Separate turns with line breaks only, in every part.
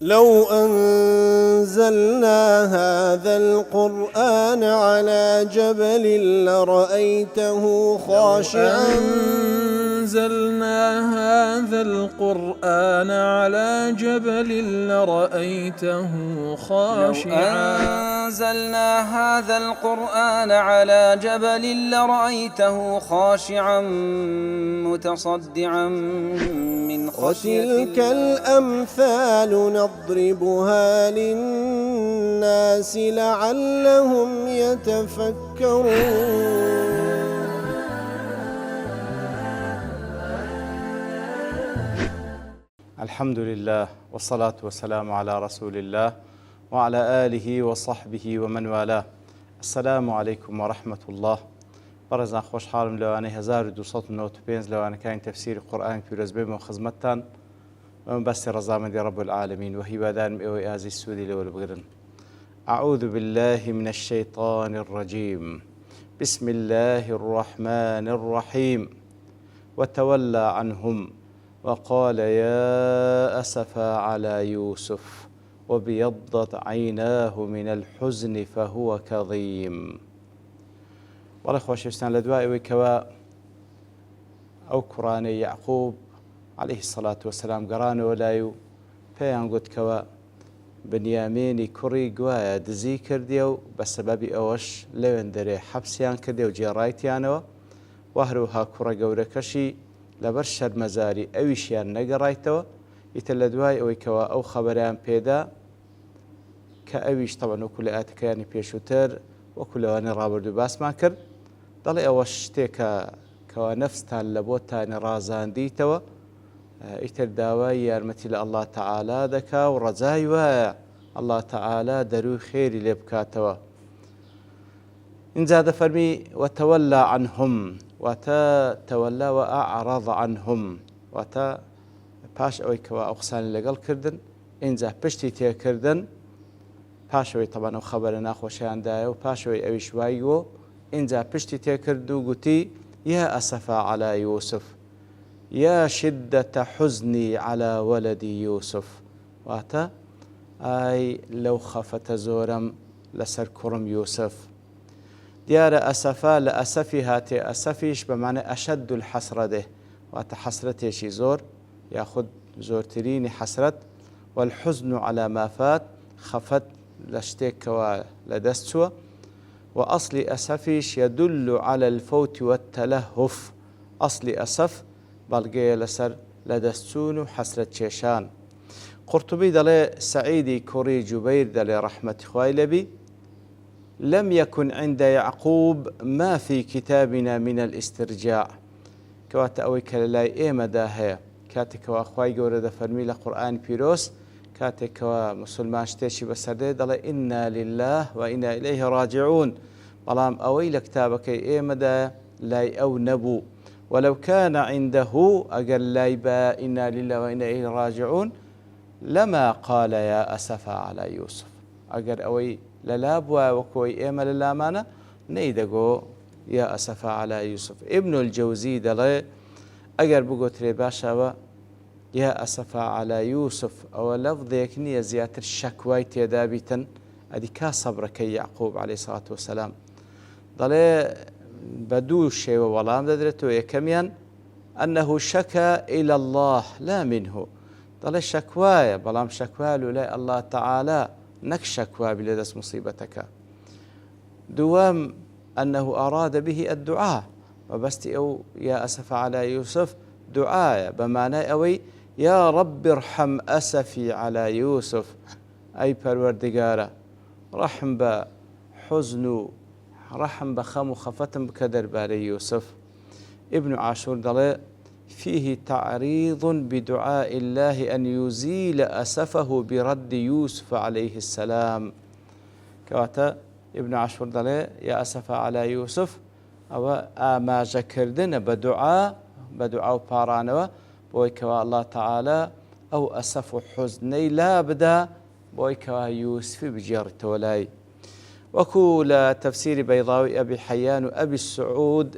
لو أنزلنا هذا القرآن على جبل لرأيته خاشعا
أنزلنا هذا القرآن على جبل لرأيته خاشعا
أنزلنا هذا القرآن على جبل لرأيته خاشعا متصدعا من خشية
وتلك الأمثال نضربها للناس لعلهم يتفكرون.
الحمد لله والصلاة والسلام على رسول الله وعلى آله وصحبه ومن والاه. السلام عليكم ورحمة الله. بەڕێزان خۆشحاڵم لەوانەی 1295 لەوانەکانی تەفسیری قورئانی پیرۆز بێمەوە خزمەتتان بەم بەستی ڕەزامەندی رب العالمین و هیوادارم ئێوەی ئازیز سوودی لەوە بگرن. أعوذ بالله من الشيطان الرجيم. بسم الله الرحمن الرحيم. وتولى عنهم وقال يا أسفا على يوسف وابيضت عيناه من الحزن فهو كظيم. وڵێ خۆشەویستان لە دوای ئەوەی کەوە ئەو کوڕانەی یعقوب عەلەیهی سەڵات وەسەلام گەڕانەوە لای و پێیان گوتکەوە بنیامینی کوڕی گوایە دزی کردیە و بە سەبەبی ئەوەش لەوێندەرێ حەبسیان کردێ و جێڕایتیانەوە و هەروەها کوڕە گەورەکەشی لەبەر شەرمەزاری ئەویشیان نەگەڕایتەوە. ئیتر لە دوای ئەوەی کەوە ئەو خەبەریان پێدا کە ئەویش تەبەن وەکو لە ئاتەکانی پێشووتر وەکو لەوانەی ڕابردوو باسمان کرد دەڵێ ئەوە شتێکە کەوا نەفستان لە بۆتانی ڕازاندیتەوە ئیتر داوای یارمەتی لە ئەڵڵا تەعالا دەکا و ڕەجای وایە ئەڵڵا تەعالا دەروی خێری لێ بکاتەوە. اینجا دەفەرمی وتەوەلا عنهم واتە تەوەلا و ئەعرەض عنهم واتە پاش ئەوەی کەوا ئەو قسانی لەگەڵ کردن اینجا پشتی تێکردن پاشەوەی تەبەن ئەو خەبەرە ناخۆشیاندایە و پاشەوەی ئەویش وایگۆ اینجا پشتی تێکرد و گوتی یا ئەسەفا عەلا یوسف یا شدەتە حوزنی عەلا وەلەدی یوسف واتە ئای لەو خەفەتە زۆرم لەسەر کوڕم یوسف. دیارە ئەسەفا لە ئەسەفی هاتێ ئەسەفیش بەمانە ئەشەد الحەسرە دێ واتە حەسرەتێکی زۆر یاخود زۆرترینی حەسرەت والحزن على ما فات خەفەت لە شتێکەوە لە دەست چووە و ئەسلی ئەسەفیش يدل على الفوت والتلهف. ئەسلی ئەسەف بەڵگەیە لەسەر لە دەستچوون و حەسرەت کێشان. قورتوبی دەڵێ سەعیدی کوڕی جوبەیر دەڵێ ڕەحمەتی خوای لەبی لم يكن عند يعقوب ما في كتابنا من الاسترجاع کەواتە ئەوەی کە لە لای ئێمەدا هەیە کاتێکەوە خوای گەورە دەفەرمی لە قورئانی پیرۆز کاتێکەوە مسلمان شتێکی بەسەردێ دەڵێ ئینا لله و ئینا ئیلەیه ڕاجعون بەڵام ئەوەی لە کتابەکەی ئێمەدا لای ئەو نەبوو ولو كان عنده ئەگەر لای بە ئینا لله و ئینا ئیلەیه ڕاجعون لما قال يا أسفا على يوسف ئەگەر ئەوەی لەلا بووە وەکۆی ئێمە لە لامانە نەیدەگۆ یا ئەسەفا على یوسف. ئیبن الجەوزی دەڵێ ئەگەر بگۆترێ باشەوە یا ئەسەفا على یوسف ئەوە لەفظێک نییە زیاتر شەکوای تێدا بیتن ئەدی کا سەبرەکەی یعقوب عەلەیهی سەڵات وەسەلام دەڵێ بە دوو شێوە وەڵام دەدرێتەوە. یەکەمیان ئەنەه شەکا إلى الله لا منه دەڵێ شەکوایە بەڵام شەکوا لەلای ئەڵڵا تەعالا نەک شەکوابی لە دەست موسیبەتەکە. دووەم أنه أراد به الدعاء وبستي أو يا أسف على يوسف دعاء بمعنى أوي يا رب ارحم أسفي على يوسف أي پروردگارە رحم بحزن رحم بخم وخفتم بكدر باري يوسف. ابن عاشور دڵێ فيه تعريض بدعاء الله أن يزيل أسفه برد يوسف عليه السلام كواتا ابن عاشور دەڵێ يا أسف على يوسف ئەوە ئاماژەکردنە بە دوعا و پاڕانەوە بۆی کەوا الله تعالا ئەو ئەسەف و حوزنەی لا بدا بۆی کەوا یوسفی بجێڕێتەوە لای. وەکو لە تەفسیری بەیضاوی ئەبی حەیان و ئەبی سعود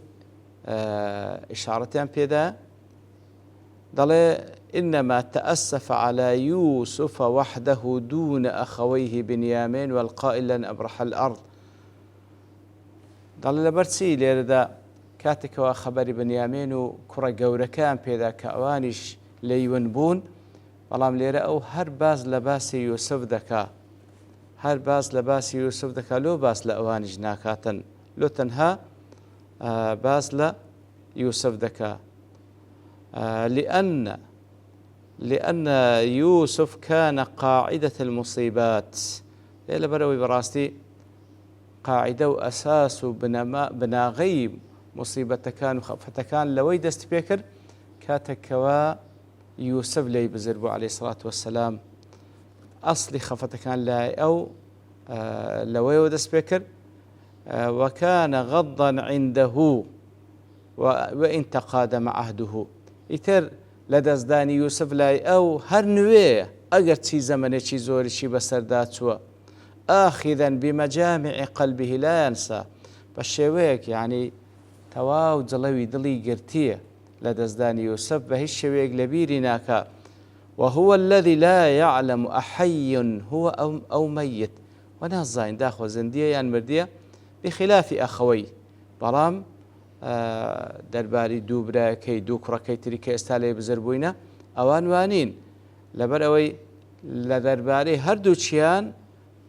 ئشارەتیان پێدا دەڵێ إنما تأسف على يوسف وحده دون أخويه بنيامين والقائل لن أبرح الأرض. دەڵێ لەبەرچی لێرەدا کاتێکەوە خەبەری بنیامین و کوڕە گەورەکان پێدا کە ئەوانیش لەیون بوون، بەڵام لێرە ئەو هەر باز لە باسی یوسف دەکا، هەر باز لە باسی یوسف دەکا، لۆ باس لە ئەوانیش ناکاتن، لۆ تەنها باس لە یوسف دەکا. لأن يوسف كان قاعدة المصيبات، لبروي براستي قاعدة وأساس بناغي مصيبة كان وخفة كان لوي دست بيكر كاتكوا يوسف لي بزربو عليه الصلاة والسلام أصلي خفة كان لا أو لوي ودست بيكر وكان غضا عنده وإن تقادم عهده يتر لدزداني يوسف لاي أو هر نويه أجر تي زمنه تي زوري شي بسرداتوا آخذا بمجامع قلبه لا ينسى بشويك يعني تواو جلوي دلي قرتيه لدزداني يوسف بهش شويك لبيري ناكا وهو الذي لا يعلم أحي هو أو ميت وناس زاين داخل زندية يعني مردية بخلاف أخوي برام دەرباری دوو برایەکەی دوو کوڕەکەی تری کە ئێستا لێ بزربووینە ئەوان وانین لەبەر ئەوەی لە دەربارەی هەردووچیان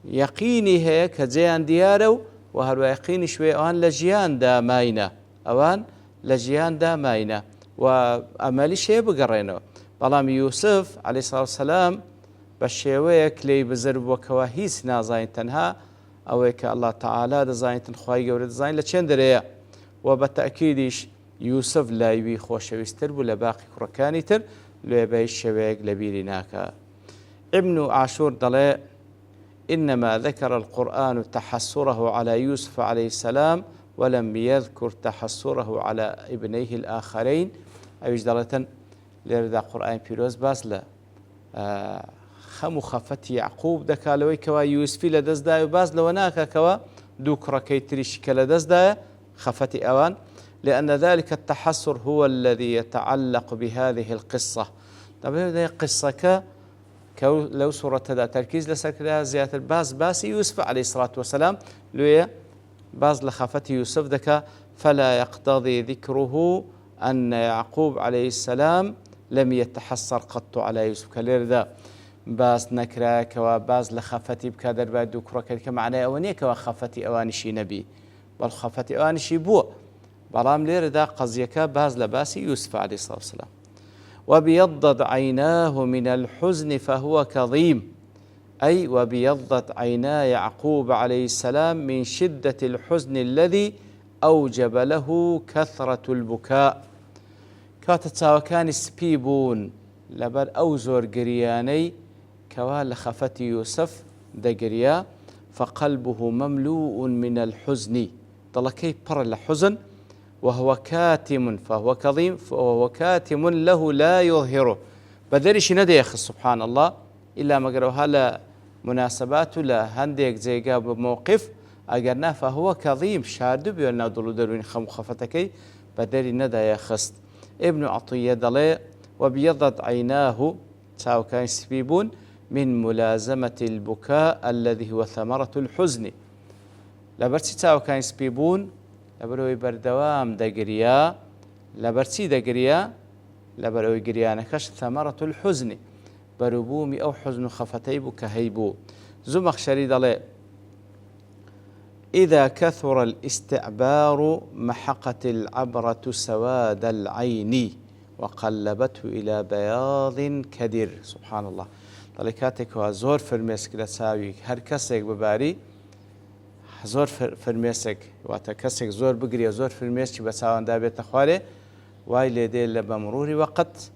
یەقینی هەیە کە جێیان دیارە و هەروە یەقینی شوێ ئەوان لە ژیاندا ماینە، ئەوان لە ژیاندا ماینە و ئەمەلیش هەیە بگەڕێنەوە. بەڵام یوسف عەلەیهی سڵاو وسەلام بە شێوەیەک لێی بزربووەکەوە هیچ نازانین، تەنها ئەوەی کە ئەڵڵا تەعالا دەزانێتن، خوای گەورە دەزانێت لە چێن دەرەیە. وبالتأكيدش يوسف لا يوي خوشويستر ولا باقي كركاني تر لو بهش شويق لبيري ناكا. ابن عاشور ضلاء إنما ذكر القرآن تحسره على يوسف عليه السلام ولم يذكر تحسره على ابنيه الآخرين. أيش ضلتن لرد القرآن بيروز باسلا خمو خفت يعقوب دكالوي كوا يوسف لدز دايو باز لو ناكا كوا دوك ركي تريش كلدز دايو خفت أوان، لأن ذلك التحسر هو الذي يتعلق بهذه القصة. طبعا هذه قصة لو صورة هذا تركيز لسكرها زيادة باس يوسف عليه الصلاة والسلام لويا باز لخفت يوسف ذكا، فلا يقتضي ذكره أن يعقوب عليه السلام لم يتحسر قط على يوسف كالير ذا باز نكراك وباز لخفتي بكادر بعد دكرك كمعنى أوانيك وخفتي أوانشي نبي والخفت أوانشي بو بلام لير دا قضيك باز لباسي يوسف عليه الصلاة والسلام. وبيضت عيناه من الحزن فهو كظيم، أي وبيضت عينا يعقوب عليه السلام من شدة الحزن الذي أوجب له كثرة البكاء. كاتتساوكان سبيبون لبر أوزور قرياني كوال خفت يوسف دا قريا فقلبه مملوء من الحزن طلقي بر الحزن وهو كاتم فهو كظيم فهو كاتم له لا يظهره بدرش ندي أخي سبحان الله إلا ما قروها لا مناسبات لا هنديك زي قاب موقف أقرنا فهو كظيم شارد بيولنا دلو دلوين خفتكي بدري ندى يخست. ابن عطية دلي وبيضت عيناه تاو كان سبيبون من ملازمة البكاء الذي هو ثمرة الحزن. لبرتي تاو كان سبيبون لبروي بردوام دقريا لبرتي دقريا لبروي قريانا كش ثمرة الحزن بربومي أو حزن خفتيب كهيبو. زمخشري دلي إذا كثر الاستعبار محقت العبرة سواد العين وقلبته إلى بياض كدر. سبحان الله. دلي كاتك وزور فرميسك لتساوي هر كسيك بباري زور فرميسك واتا كسيك زور بقري زور فرميسك بساوان دابيت خوالي واي لدي لبمروري وقت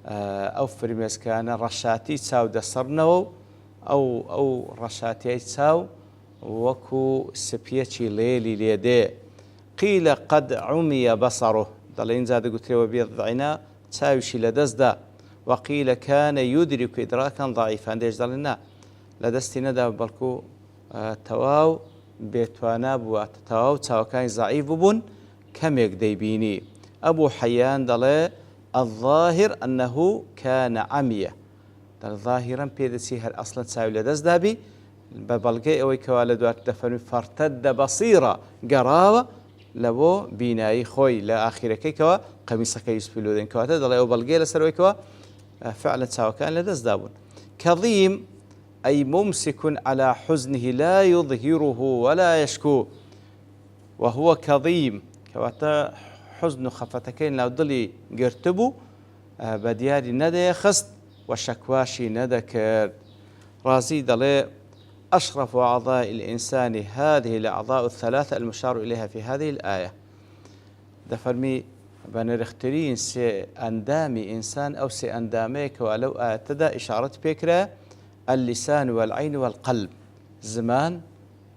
أو فرميسك أنا رشاتي تساو دسرنو أو رشاتي تساو وكو سبيتشي ليلي ليدي. قيل قد عمي بصره دلين زاد قلت له وبيض عينا تساويشي لدزدا، وقيل كان يدرك إدراكا ضعيفا ديش دلنا لدستي ندى بلكو تواو بيتوانا بوات تواو تاو كان ضعيف بون كم يقدي بيني. أبو حيان دلي الظاهر أنه كان عمية ظاهرا بيدسي هل أصلا تساوي لدز دابي ببلغي أوي كوالدوات دفن فارتد بصيرة قراوة لبو بيناي خوي لا آخر كيكوا قميصك يسبلو ذين كواتا دلائو بلغي لسروي كوا فعلا تساوي كان لدز دابون كظيم أي ممسك على حزنه لا يظهره ولا يشكو وهو كظيم كواتا حزن خفتكين لو ضلي قرتبو بدياري ندى خست وشكواشي ندى كرد رازي دلي أشرف أعضاء الإنسان هذه الأعضاء الثلاثة المشار إليها في هذه الآية دفرمي بنرخترين سي أندامي إنسان أو سي أنداميك ولو أتدى إشارة بكرة اللسان والعين والقلب زمان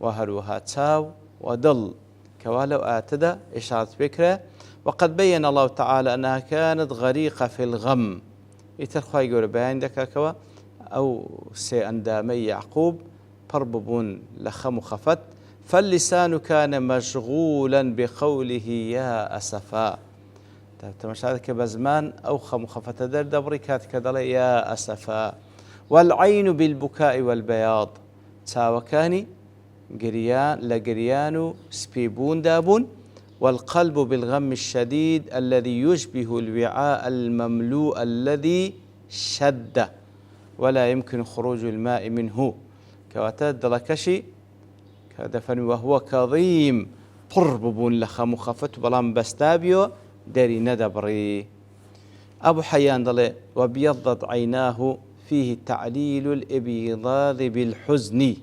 وهروها تاو ودل كوالو أتدى إشارة بكرة وقد بين الله تعالى أنها كانت غريقة في الغم يترخوا يقول بيان دكاكوا أو سي أندامي يعقوب برببون لخم خفت فاللسان كان مشغولا بقوله يا أسفا تمش هذا كبزمان أو خم خفت در دبركات كدلي يا أسفا والعين بالبكاء والبياض تاوكاني قريان لقريان سبيبون دابون والقلب بالغم الشديد الذي يشبه الوعاء المملوء الذي شد ولا يمكن خروج الماء منه كواتد دلكشي كدفن وهو كظيم قرببون لخم خفت بلام بستابيو داري ندبري أبو حيان دلي وبيضت عيناه فيه تعليل الإبيضاض بالحزن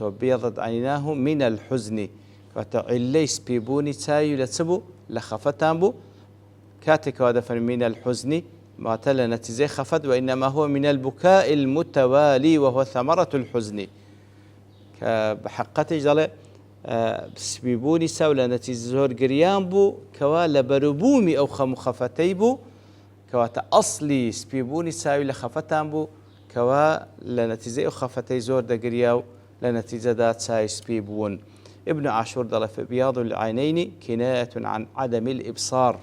وبيضت عيناه من الحزن وتعليس بيبوني تايو لتسبو لخفتامبو كاتك ودفن من الحزن ما تلا نتيزي خفت وإنما هو من البكاء المتوالي وهو ثمرة الحزن كبحقتي جل بسبيبوني ساولا نتيزي زور قريانبو كوا لبربومي أو خفتيبو كوا تأصلي سبيبوني ساوي لخفتامبو كوا لنتيزي أو خفتي زور دا قرياو لنتيزة دات ساي سبيبون ابن عاشور دل في بياض العينين كناية عن عدم الإبصار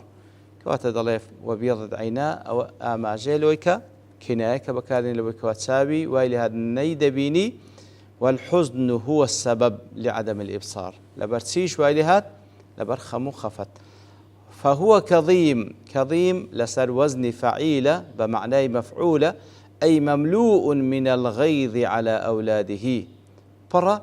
كواتا دليف وبيض عينا أو آماجيلويكا كناية كبكارين لويكا واتسابي وإلى هذا النيدبيني والحزن هو السبب لعدم الإبصار لبرتسيش وإلى هذا لبرخمو خفت فهو كظيم لسر وزن فعيلة بمعنى مفعولة أي مملوء من الغيظ على أولاده برا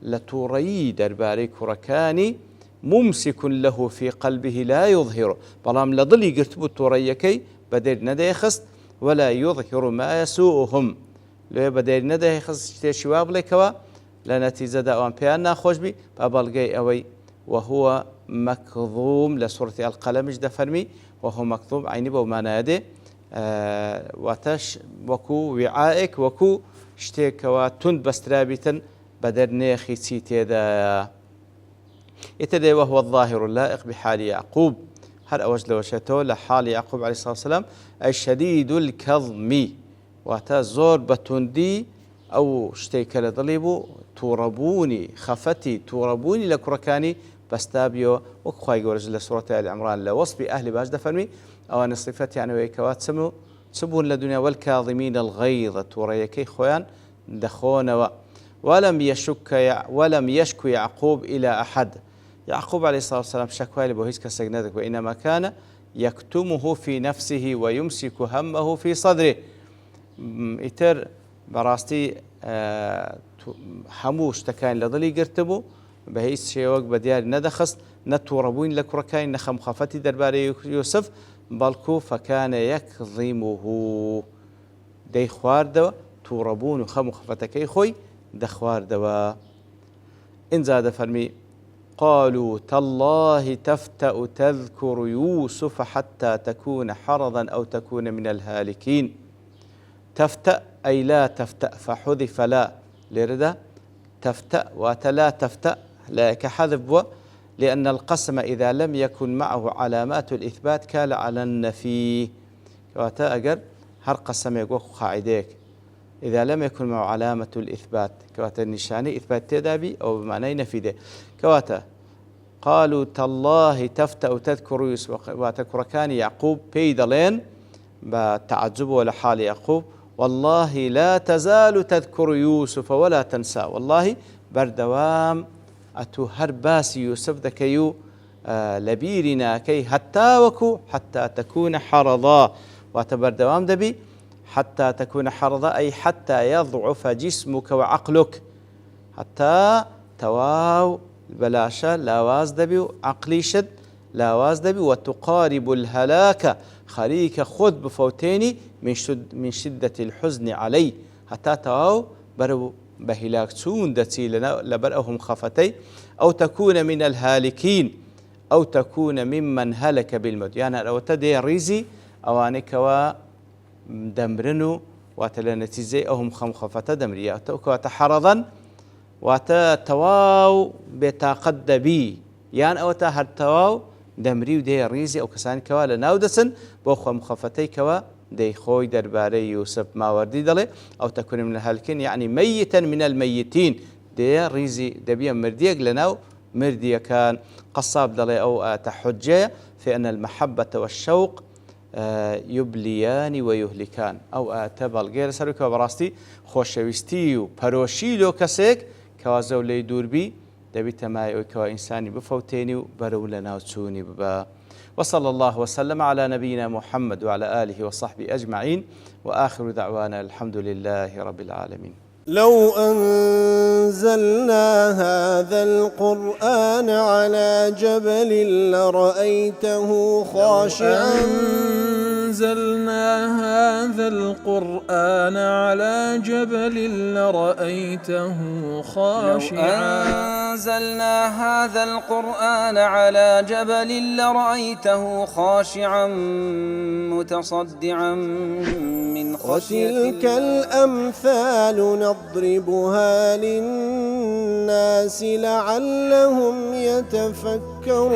لتوري درباري كركاني ممسك له في قلبه لا يظهر بلام لضلي قرتبو توريكي بدير ندى خست ولا يظهر ما يسوءهم لو بدير ندى خست شواب لكوا لنتيجة داوان بيانا خوش بي بابلغي اوي وهو مكظوم لسورة القلم جدا فرمي وهو مكظوم عيني بو ما نادي واتش وكو وعائك وكو شتيكوا تند بسترابيتا بدر نيخي سيتي ذا يتدي وهو الظاهر اللائق بحال يعقوب هل أوجل وشتو لحال يعقوب عليه الصلاة والسلام أي شديد الكظم واتا زور بتندي أو شتيك لضليبو توربوني خفتي توربوني لكركاني بستابيو وكخواي ورجل سورة آل عمران لوصف أهل باجدة فرمي أو أن صفتي يعني ويكوات سمو سبون لدنيا والكاظمين الغيظ توريكي خوان دخون ولم يشك يعقوب إلى أحد يعقوب عليه الصلاة والسلام شكوى لبوهيس كسجنادك وإنما كان يكتمه في نفسه ويمسك همه في صدره إتر براستي هموش تكاين لضلي قرتبو بهيس شيوك بديار ندخست نتوربوين لكركاين نخم خفتي درباري يوسف بلكو فكان يكظمه دي خوار دوا توربون وخم خفتكي خوي دخوار دوا إن زاد فرمي قالوا تالله تفتأ تذكر يوسف حتى تكون حرضا أو تكون من الهالكين تفتأ أي لا تفتأ فحذف لا لردا تفتأ وتلا تفتأ لا كحذف لأن القسم إذا لم يكن معه علامات الإثبات كان على النفي كواتا أجر هر قسم يقول قاعديك إذا لم يكن معه علامة الإثبات كواتا النشاني إثبات تدابي أو بمعنى نفي ده كواتا قالوا تالله تفتأ تذكر يوسف وتذكر كان يعقوب بيدلين بتعجب ولا حال يعقوب والله لا تزال تذكر يوسف ولا تنسى والله بردوام أتو هرباس يوسف ذكيو لبيرنا كي حتى وكو حتى تكون حرضا وتبردوام دبي حتى تكون حرضا أي حتى يضعف جسمك وعقلك حتى تواو بلاشة لاواز دبي وعقلي شد لاواز دبي وتقارب الهلاك خليك خذ بفوتيني من شدة الحزن علي حتى تواو برو بهلاك تون دتي لبرأهم خفتي أو تكون من الهالكين أو تكون ممن هلك بالموت يعني لو تدي ريزي أوانك ودمرنو وتلنتيزي أهم خفتا دمريا وتحرضا وتواو بتاقد بي يعني أو تهر تواو دمري ودي ريزي أو كسان كوا لناودسن بوخوا مخفتي كوا دي خوي درباري يوسف ما وردي دلي أو تكون من الهالكين يعني ميتا من الميتين دي ريزي دبيا مرديق لناو مرديا كان قصاب دلي أو تحجية في أن المحبة والشوق يبليان ويهلكان أو تبال غير سرك وبراستي خوشويستي وبروشيلو كسيك كوازو لي دوربي دبي تماي او كوا انساني بفوتيني برو لنا وتسوني ببا وصلى الله وسلم على نبينا محمد وعلى آله وصحبه أجمعين وآخر دعوانا الحمد لله رب العالمين.
لو أنزلنا هذا القرآن على جبل لرأيته خاشعا
أنزلنا هذا القرآن على جبل لرأيته خاشعا
أنزلنا هذا القرآن على جبل لرأيته خاشعا متصدعا من خشية الله
وتلك الأمثال نضربها للناس لعلهم يتفكرون